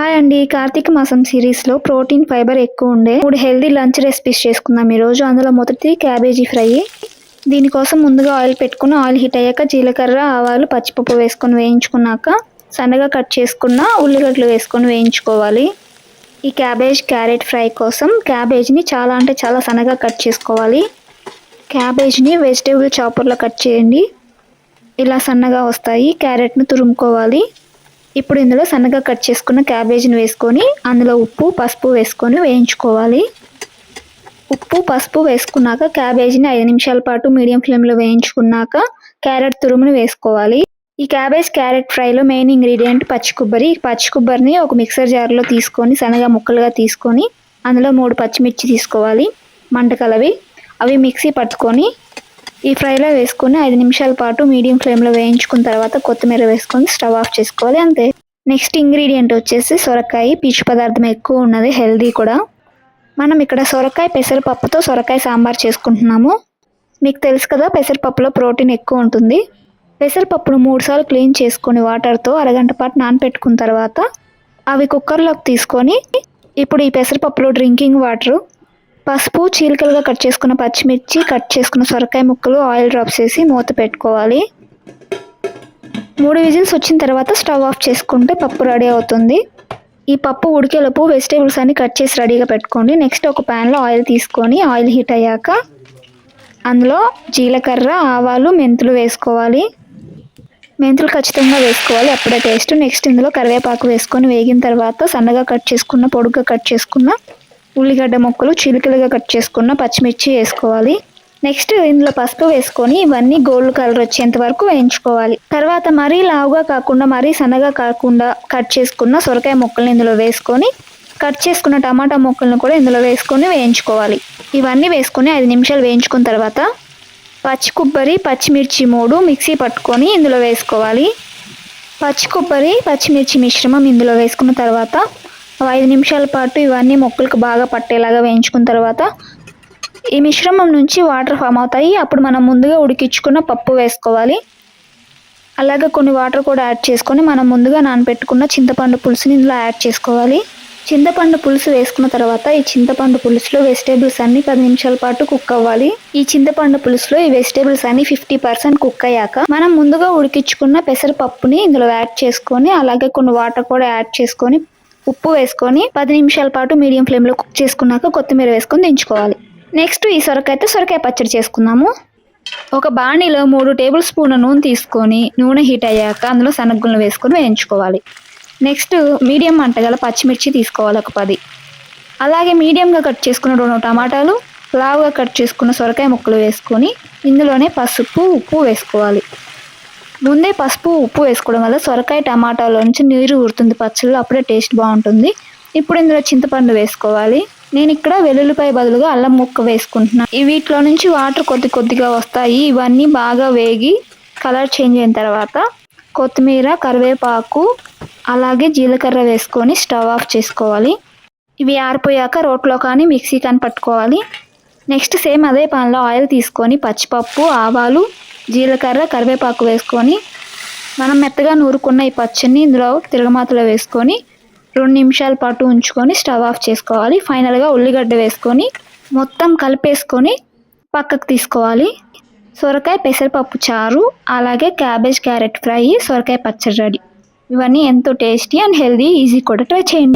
Hi అండి. కార్తీక మాసం సిరీస్లో ప్రోటీన్ ఫైబర్ ఎక్కువ ఉండే 3 హెల్దీ లంచ్ రెసిపీస్ చేసుకుందాం ఈరోజు. అందులో మొదటి క్యాబేజీ ఫ్రై. దీనికోసం ముందుగా ఆయిల్ పెట్టుకుని ఆయిల్ హీట్ అయ్యాక జీలకర్ర, ఆవాలు, పచ్చిపప్పు వేసుకొని వేయించుకున్నాక సన్నగా కట్ చేసుకున్న ఉల్లిగడ్డలు వేసుకొని వేయించుకోవాలి. ఈ క్యారెట్ ఫ్రై కోసం క్యాబేజీని చాలా సన్నగా కట్ చేసుకోవాలి. క్యాబేజీని వెజిటేబుల్ చాపర్లో కట్ చేయండి. ఇలా సన్నగా వస్తాయి. క్యారెట్ను తురుముకోవాలి. ఇప్పుడు ఇందులో సన్నగా కట్ చేసుకున్న క్యాబేజీని వేసుకొని అందులో ఉప్పు, పసుపు వేసుకొని వేయించుకోవాలి. ఉప్పు, పసుపు వేసుకున్నాక క్యాబేజీని 5 నిమిషాల పాటు మీడియం ఫ్లేమ్లో వేయించుకున్నాక క్యారెట్ తురుముని వేసుకోవాలి. ఈ క్యారెట్ ఫ్రైలో మెయిన్ ఇంగ్రీడియంట్ పచ్చి కొబ్బరి. పచ్చి కొబ్బరిని ఒక మిక్సర్ జార్లో తీసుకొని సన్నగా ముక్కలుగా తీసుకొని అందులో 3 పచ్చిమిర్చి తీసుకోవాలి మంటకలవి. అవి మిక్సీ పట్టుకొని ఈ ఫ్రైలో వేసుకొని 5 నిమిషాల పాటు మీడియం ఫ్లేమ్లో వేయించుకున్న తర్వాత కొత్తిమీర వేసుకొని స్టవ్ ఆఫ్ చేసుకోవాలి, అంతే. నెక్స్ట్ ఇంగ్రీడియంట్ వచ్చేసి సొరకాయ. పీచు పదార్థం ఎక్కువ ఉన్నది, హెల్దీ కూడా. మనం ఇక్కడ సొరకాయ పెసరపప్పుతో సొరకాయ సాంబార్ చేసుకుంటున్నాము. మీకు తెలుసు కదా, పెసరపప్పులో ప్రోటీన్ ఎక్కువ ఉంటుంది. పెసరపప్పును 3 సార్లు క్లీన్ చేసుకొని వాటర్తో అరగంట పాటు నానపెట్టుకున్న తర్వాత అవి కుక్కర్లోకి తీసుకొని ఇప్పుడు ఈ పెసరపప్పులో డ్రింకింగ్ వాటరు, పసుపు, చీలికలుగా కట్ చేసుకున్న పచ్చిమిర్చి, కట్ చేసుకున్న సొరకాయ ముక్కలు, ఆయిల్ డ్రాప్స్ వేసి మూత పెట్టుకోవాలి. 3 విజిల్స్ వచ్చిన తర్వాత స్టవ్ ఆఫ్ చేసుకుంటే పప్పు రెడీ అవుతుంది. ఈ పప్పు ఉడికేలోపు వెజిటేబుల్స్ అన్ని కట్ చేసి రెడీగా పెట్టుకోండి. నెక్స్ట్ ఒక ప్యాన్లో ఆయిల్ తీసుకొని ఆయిల్ హీట్ అయ్యాక అందులో జీలకర్ర, ఆవాలు, మెంతులు వేసుకోవాలి. మెంతులు ఖచ్చితంగా వేసుకోవాలి, అప్పుడే టేస్ట్. నెక్స్ట్ ఇందులో కరివేపాకు వేసుకొని వేగిన తర్వాత సన్నగా కట్ చేసుకున్న, పొడుగ్గా కట్ చేసుకున్న ఉల్లిగడ్డ ముక్కలు, చిలుకలుగా కట్ చేసుకున్న పచ్చిమిర్చి వేసుకోవాలి. నెక్స్ట్ ఇందులో పసుపు వేసుకొని ఇవన్నీ గోల్డ్ కలర్ వచ్చేంత వరకు వేయించుకోవాలి. తర్వాత మరీ లావుగా కాకుండా మరీ సన్నగా కాకుండా కట్ చేసుకున్న సొరకాయ ముక్కల్ని ఇందులో వేసుకొని కట్ చేసుకున్న టమాటా ముక్కలను కూడా ఇందులో వేసుకొని వేయించుకోవాలి. ఇవన్నీ వేసుకొని 5 నిమిషాలు వేయించుకున్న తర్వాత పచ్చి కొబ్బరి, పచ్చిమిర్చి 3 మిక్సీ పట్టుకొని ఇందులో వేసుకోవాలి. పచ్చి కొబ్బరి, పచ్చిమిర్చి మిశ్రమం ఇందులో వేసుకున్న తర్వాత 5 నిమిషాల పాటు ఇవన్నీ మొక్కలకు బాగా పట్టేలాగా వేయించుకున్న తర్వాత ఈ మిశ్రమం నుంచి వాటర్ ఫామ్ అవుతాయి. అప్పుడు మనం ముందుగా ఉడికించుకున్న పప్పు వేసుకోవాలి. అలాగే కొన్ని వాటర్ కూడా యాడ్ చేసుకొని మనం ముందుగా నానబెట్టుకున్న చింతపండు పులుసుని ఇందులో యాడ్ చేసుకోవాలి. చింతపండు పులుసు వేసుకున్న తర్వాత ఈ చింతపండు పులుసులో వెజిటేబుల్స్ అన్ని 10 నిమిషాల పాటు కుక్ అవ్వాలి. ఈ చింతపండు పులుసులో ఈ వెజిటేబుల్స్ అన్ని 50% కుక్ అయ్యాక మనం ముందుగా ఉడికించుకున్న పెసరపప్పుని ఇందులో యాడ్ చేసుకొని అలాగే కొన్ని వాటర్ కూడా యాడ్ చేసుకొని ఉప్పు వేసుకొని 10 నిమిషాల పాటు మీడియం ఫ్లేమ్లో కుక్ చేసుకున్నాక కొత్తిమీర వేసుకొని దించుకోవాలి. నెక్స్ట్ ఈ సొరకాయ పచ్చడి చేసుకుందాము. ఒక బాణీలో 3 టేబుల్ స్పూన్ల నూనె తీసుకొని నూనె హీట్ అయ్యాక అందులో శనగగుళ్ళు వేసుకొని వేయించుకోవాలి. నెక్స్ట్ మీడియం మంటగల పచ్చిమిర్చి తీసుకోవాలి ఒక 10. అలాగే మీడియంగా కట్ చేసుకున్న 2 టమాటాలు, లావుగా కట్ చేసుకున్న సొరకాయ ముక్కలు వేసుకొని ఇందులోనే పసుపు, ఉప్పు వేసుకోవాలి. ముందే పసుపు, ఉప్పు వేసుకోవడం వల్ల సొరకాయ టమాటాలో నుంచి నీరు ఊరుతుంది పచ్చళ్ళు, అప్పుడే టేస్ట్ బాగుంటుంది. ఇప్పుడు ఇందులో చింతపండు వేసుకోవాలి. నేను ఇక్కడ వెల్లుల్లిపాయ బదులుగా అల్లం ముక్క వేసుకుంటున్నాను. వీటిలో నుంచి వాటర్ కొద్దిగా వస్తాయి. ఇవన్నీ బాగా వేగి కలర్ చేంజ్ అయిన తర్వాత కొత్తిమీర, కరివేపాకు అలాగే జీలకర్ర వేసుకొని స్టవ్ ఆఫ్ చేసుకోవాలి. ఇవి ఆరిపోయాక రోట్లో కానీ మిక్సీ కానీ పట్టుకోవాలి. నెక్స్ట్ సేమ్ అదే పాన్లో ఆయిల్ తీసుకొని పచ్చిపప్పు, ఆవాలు, జీలకర్ర, కరివేపాకు వేసుకొని మనం మెత్తగా నూరుకున్న ఈ పచ్చడిని ఇందులో తిరగమాతలో వేసుకొని 2 నిమిషాల పాటు ఉంచుకొని స్టవ్ ఆఫ్ చేసుకోవాలి. ఫైనల్గా ఉల్లిగడ్డ వేసుకొని మొత్తం కలిపేసుకొని పక్కకు తీసుకోవాలి. సొరకాయ పెసరపప్పు చారు అలాగే క్యారెట్ ఫ్రై, సొరకాయ పచ్చడి రెడీ. ఇవన్నీ ఎంతో టేస్టీ అండ్ హెల్దీ, ఈజీ కూడా. ట్రై చేయండి.